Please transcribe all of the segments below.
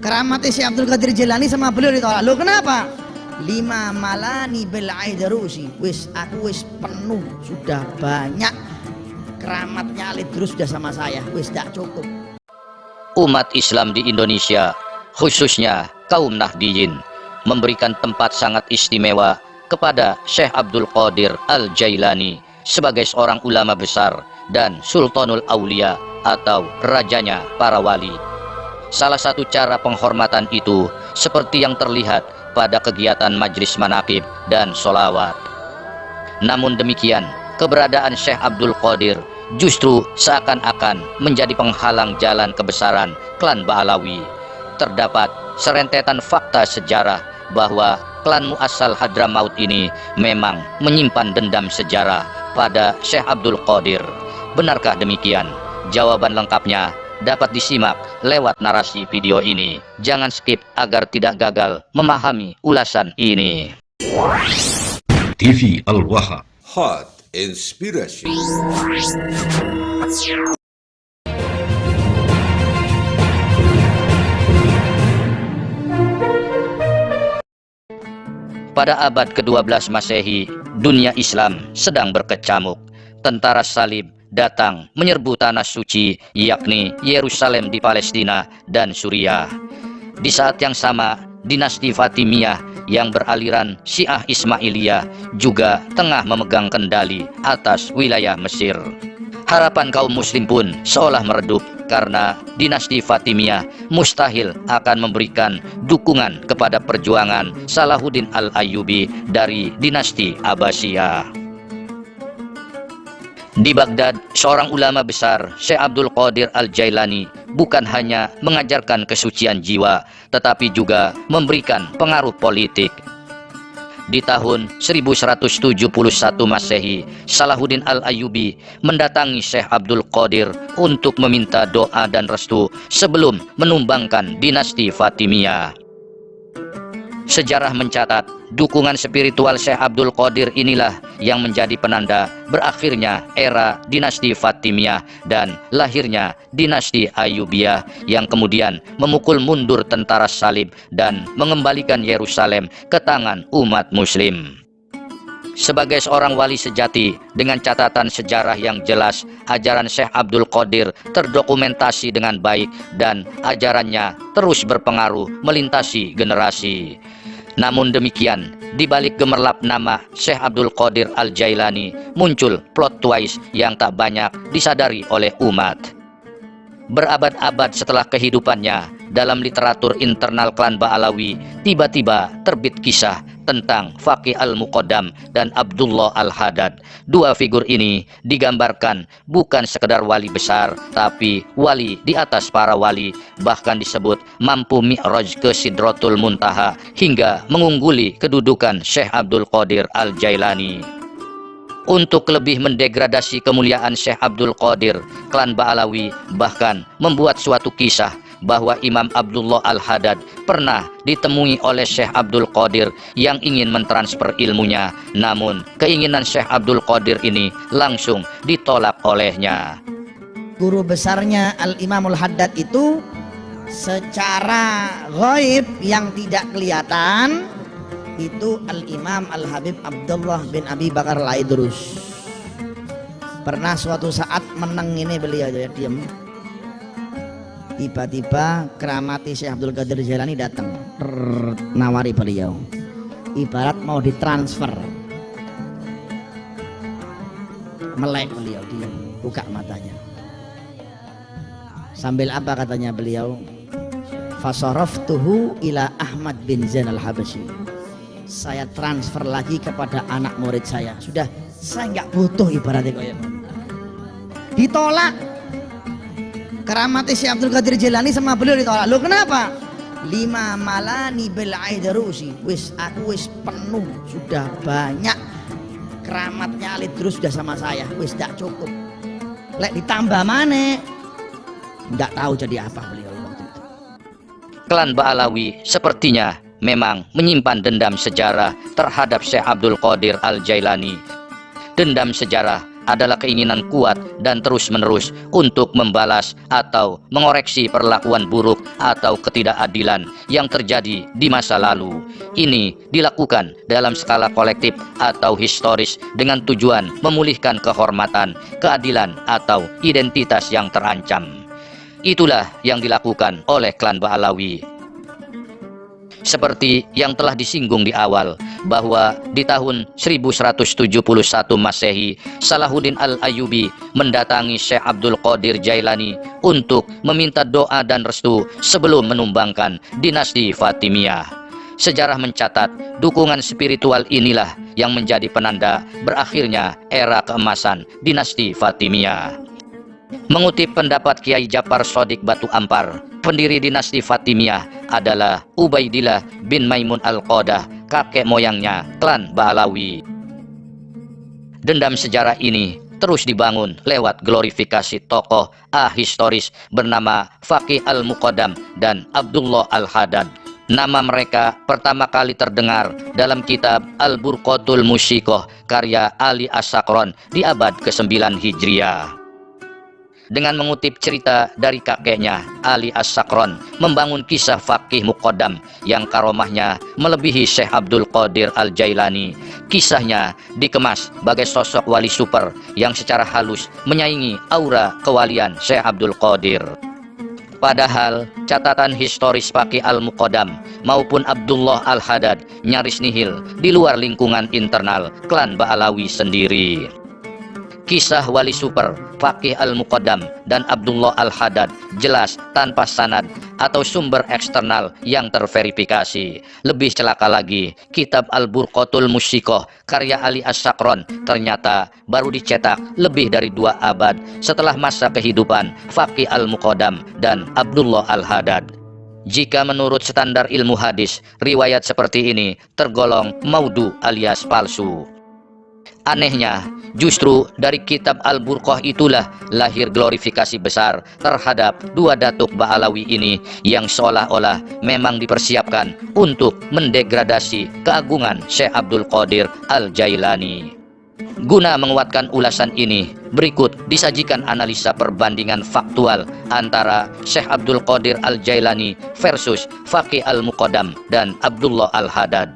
Keramatnya Syekh Abdul Qadir Jailani sama beliau ditolak. Loh kenapa? Lima malani bil aidarusi. Wis aku wis penuh, sudah banyak keramatnya Ali Idrus sudah sama saya. Wis tidak cukup. Umat Islam di Indonesia, khususnya kaum Nahdiyin, memberikan tempat sangat istimewa kepada Syekh Abdul Qadir Al-Jailani sebagai seorang ulama besar dan Sultanul Aulia atau rajanya para wali. Salah satu cara penghormatan itu seperti yang terlihat pada kegiatan majlis manaqib dan sholawat. Namun demikian, keberadaan Syekh Abdul Qadir justru seakan-akan menjadi penghalang jalan kebesaran klan Ba'alawi. Terdapat serentetan fakta sejarah bahwa klan Mu'assal Hadramaut ini memang menyimpan dendam sejarah pada Syekh Abdul Qadir. Benarkah demikian? Jawaban lengkapnya dapat disimak lewat narasi video ini. Jangan skip agar tidak gagal memahami ulasan ini. TV Al-Waha. Hot Inspiration. Pada abad ke-12 Masehi, dunia Islam sedang berkecamuk. Tentara salib datang menyerbu tanah suci, yakni Yerusalem di Palestina dan Suriah. Di saat yang sama, dinasti Fatimiyah yang beraliran Syiah Ismailiyah juga tengah memegang kendali atas wilayah Mesir. Harapan kaum muslim pun seolah meredup karena dinasti Fatimiyah mustahil akan memberikan dukungan kepada perjuangan Salahuddin Al-Ayyubi dari dinasti Abbasiyah. Di Baghdad, seorang ulama besar, Syekh Abdul Qadir Al-Jailani, bukan hanya mengajarkan kesucian jiwa, tetapi juga memberikan pengaruh politik. Di tahun 1171 Masehi, Salahuddin Al-Ayyubi mendatangi Syekh Abdul Qadir untuk meminta doa dan restu sebelum menumbangkan dinasti Fatimiyah. Sejarah mencatat, dukungan spiritual Syekh Abdul Qadir inilah yang menjadi penanda berakhirnya era dinasti Fatimiyah dan lahirnya dinasti Ayyubiyah yang kemudian memukul mundur tentara salib dan mengembalikan Yerusalem ke tangan umat muslim. Sebagai seorang wali sejati dengan catatan sejarah yang jelas, ajaran Syekh Abdul Qadir terdokumentasi dengan baik dan ajarannya terus berpengaruh melintasi generasi. Namun demikian, di balik gemerlap nama Syekh Abdul Qadir Al-Jailani muncul plot twist yang tak banyak disadari oleh umat. Berabad-abad setelah kehidupannya, dalam literatur internal klan Ba'alawi tiba-tiba terbit kisah tentang Faqih Al-Muqaddam dan Abdullah Al-Haddad. Dua figur ini digambarkan bukan sekedar wali besar, tapi wali di atas para wali, bahkan disebut mampu mi'raj ke Sidratul Muntaha hingga mengungguli kedudukan Syekh Abdul Qadir Al-Jailani. Untuk lebih mendegradasi kemuliaan Syekh Abdul Qadir, klan Ba'alawi bahkan membuat suatu kisah bahwa Imam Abdullah Al-Haddad pernah ditemui oleh Syekh Abdul Qadir yang ingin mentransfer ilmunya, namun keinginan Syekh Abdul Qadir ini langsung ditolak olehnya. Guru besarnya Al-Imamul Haddad itu secara ghaib yang tidak kelihatan itu Al-Imam Al-Habib Abdullah bin Abi Bakar Al-Idrus. Pernah suatu saat meneng ini beliau jadi diam. Tiba-tiba keramati Syekh Abdul Qadir Jailani datang, nawari beliau. Ibarat mau ditransfer. Melek beliau, dia buka matanya. Sambil apa katanya beliau? Fasaraftuhu ila Ahmad bin Zain Al-Habasyi. Saya transfer lagi kepada anak murid saya. Sudah, saya nggak butuh ibaratnya kayak. Ditolak. Keramatnya Syekh Abdul Qadir Jailani sama beliau ditolak. Loh kenapa? Lima malani bil aidarusi. Wis aku wis penuh, sudah banyak keramatnya Ali Idrus sudah sama saya. Wis tidak cukup. Lek ditambah mana? Nggak tahu jadi apa beliau waktu itu. Klan Ba'alawi sepertinya memang menyimpan dendam sejarah terhadap Syekh Abdul Qadir Al-Jailani. Dendam sejarah adalah keinginan kuat dan terus-menerus untuk membalas atau mengoreksi perlakuan buruk atau ketidakadilan yang terjadi di masa lalu. Ini dilakukan dalam skala kolektif atau historis dengan tujuan memulihkan kehormatan, keadilan, atau identitas yang terancam. Itulah yang dilakukan oleh klan Ba'alawi. Seperti yang telah disinggung di awal, bahwa di tahun 1171 Masehi, Salahuddin Al-Ayyubi mendatangi Syekh Abdul Qadir Jailani untuk meminta doa dan restu sebelum menumbangkan dinasti Fatimiyah. Sejarah mencatat, dukungan spiritual inilah yang menjadi penanda berakhirnya era keemasan dinasti Fatimiyah. Mengutip pendapat Kiai Ja'far Shadiq Batu Ampar, pendiri dinasti Fatimiyah adalah Ubaidillah bin Maimun Al-Qadah, kakek moyangnya klan Ba'alawi. Dendam sejarah ini terus dibangun lewat glorifikasi tokoh ahistoris bernama Faqih Al-Muqaddam dan Abdullah Al-Haddad. Nama mereka pertama kali terdengar dalam kitab Al-Burqatul Musyikoh karya Ali As-Sakron di abad ke-9 Hijriah. Dengan mengutip cerita dari kakeknya, Ali As-Sakron membangun kisah Faqih Muqaddam yang karomahnya melebihi Syekh Abdul Qadir Al-Jailani. Kisahnya dikemas sebagai sosok wali super yang secara halus menyaingi aura kewalian Syekh Abdul Qadir. Padahal catatan historis Faqih Al-Muqaddam maupun Abdullah Al-Haddad nyaris nihil di luar lingkungan internal klan Ba'alawi sendiri. Kisah wali super Faqih Al-Muqaddam dan Abdullah Al-Haddad jelas tanpa sanad atau sumber eksternal yang terverifikasi. Lebih celaka lagi, kitab Al-Burqatul Musyikoh karya Ali As-Sakron ternyata baru dicetak lebih dari 2 abad setelah masa kehidupan Faqih Al-Muqaddam dan Abdullah Al-Haddad. Jika menurut standar ilmu hadis, riwayat seperti ini tergolong maudhu alias palsu. Anehnya, justru dari kitab Al-Burqah itulah lahir glorifikasi besar terhadap 2 datuk Ba'alawi ini yang seolah-olah memang dipersiapkan untuk mendegradasi keagungan Syekh Abdul Qadir Al-Jailani. Guna menguatkan ulasan ini, berikut disajikan analisa perbandingan faktual antara Syekh Abdul Qadir Al-Jailani versus Faqih Al-Muqaddam dan Abdullah Al-Haddad.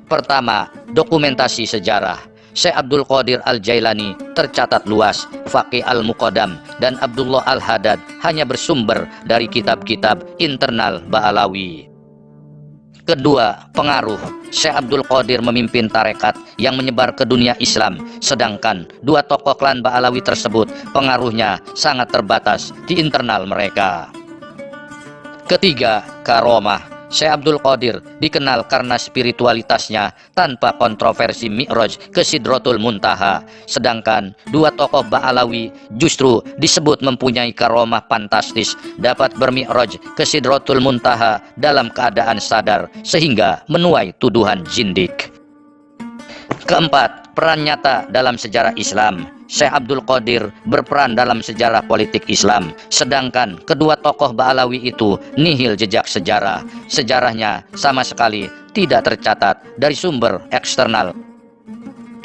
Pertama, dokumentasi sejarah. Syekh Abdul Qadir Al-Jailani tercatat luas, Faqih Al-Muqaddam dan Abdullah Al-Haddad hanya bersumber dari kitab-kitab internal Ba'alawi. Kedua, pengaruh. Syekh Abdul Qadir memimpin tarekat yang menyebar ke dunia Islam, sedangkan 2 tokoh klan Ba'alawi tersebut pengaruhnya sangat terbatas di internal mereka. Ketiga, karomah. Syekh Abdul Qadir dikenal karena spiritualitasnya tanpa kontroversi Mi'raj ke Sidratul Muntaha, sedangkan 2 tokoh Ba'alawi justru disebut mempunyai karomah fantastis, dapat bermi'raj ke Sidratul Muntaha dalam keadaan sadar sehingga menuai tuduhan jindik. Keempat, peran nyata dalam sejarah Islam. Syekh Abdul Qadir berperan dalam sejarah politik Islam, sedangkan kedua tokoh Ba'alawi itu nihil jejak sejarah. Sejarahnya sama sekali tidak tercatat dari sumber eksternal.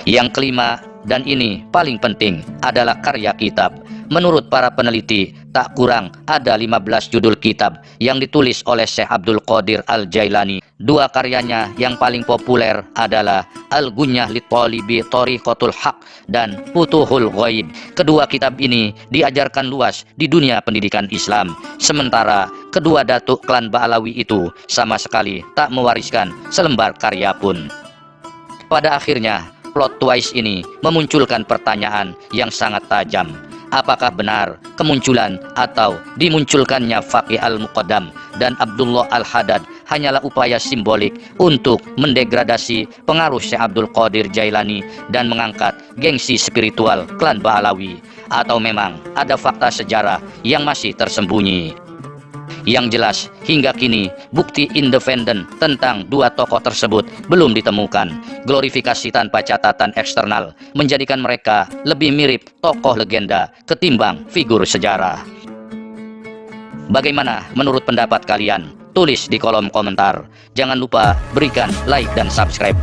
Yang kelima, dan ini paling penting, adalah karya kitab. Menurut para peneliti, tak kurang ada 15 judul kitab yang ditulis oleh Syekh Abdul Qadir Al-Jailani. 2 karyanya yang paling populer adalah Al-Gunyah Lit-Talibi Thariqatul Haq dan Futuhul Ghaib. Kedua kitab ini diajarkan luas di dunia pendidikan Islam, sementara kedua datuk klan Ba'alawi itu sama sekali tak mewariskan selembar karya pun. Pada akhirnya, plot twist ini memunculkan pertanyaan yang sangat tajam. Apakah benar kemunculan atau dimunculkannya Faqih Al-Muqaddam dan Abdullah Al-Haddad hanyalah upaya simbolik untuk mendegradasi pengaruh Syekh Abdul Qadir Jailani dan mengangkat gengsi spiritual klan Ba'alawi, atau memang ada fakta sejarah yang masih tersembunyi? Yang jelas, hingga kini bukti independen tentang 2 tokoh tersebut belum ditemukan. Glorifikasi tanpa catatan eksternal menjadikan mereka lebih mirip tokoh legenda ketimbang figur sejarah. Bagaimana menurut pendapat kalian? Tulis di kolom komentar. Jangan lupa berikan like dan subscribe.